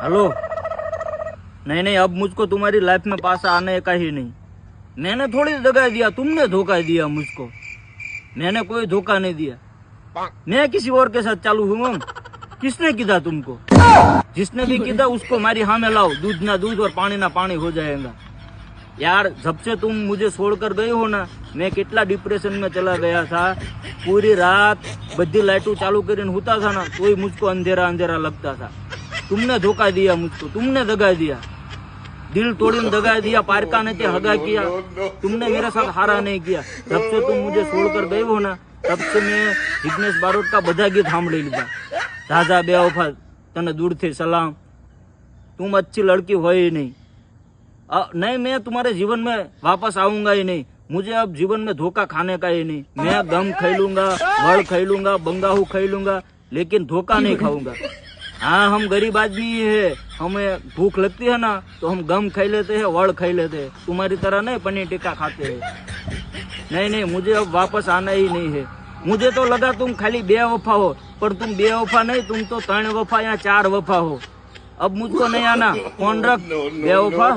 Hello. नहीं नहीं, अब मुझको तुम्हारी लाइफ में पास आने का ही नहीं। मैंने थोड़ी दगा दिया, तुमने धोखा दिया मुझको। मैंने कोई धोखा नहीं दिया। मैं किसी और के साथ चालू हूँ। किसने किया तुमको? जिसने भी किया उसको मारी हाँ में लाओ। दूध ना दूध और पानी ना पानी हो जाएगा। यार जब से तुम मुझे छोड़कर गए हो ना, मैं कितना डिप्रेशन में चला गया था। पूरी रात बद्दी लाइटों चालू કરીને होता था ना, तो मुझको अंधेरा अंधेरा लगता था। तुमने धोखा दिया मुझको, तुमने दगा दिया, दिल तोड़ीने दगा दिया, पारका ने हगा किया। तुमने मेरे साथ हारा नहीं किया। जब से तुम मुझे छोड़कर गए हो ना, तब से मैं जिग्नेश बारोट का બધા ગીત સાંભળી લીધા। રાજા બેવફા તને દૂરથી સલામ, तुम अच्छी लड़की हो ही नहीं। नहीं, मैं तुम्हारे जीवन में वापस आऊंगा ही नहीं। मुझे अब जीवन में धोखा खाने का ही नहीं। मैं गम खाई लूंगा, वड़ खाई लूंगा, बंगाहू खाई लूंगा, लेकिन धोखा नहीं खाऊंगा। हाँ, हम गरीब आदमी है, हमें भूख लगती है ना तो हम गम खाई लेते हैं, वड़ खाई लेते हैं। तुम्हारी तरह नहीं पनीर टिक्का खाते हैं। नहीं नहीं, मुझे अब वापस आना ही नहीं है। मुझे तो लगा तुम खाली बेवफा हो, पर तुम बेवफा नहीं, तुम तो 3 वफा या 4 वफा हो। अब मुझको नहीं आना। कौन रख बेवफा।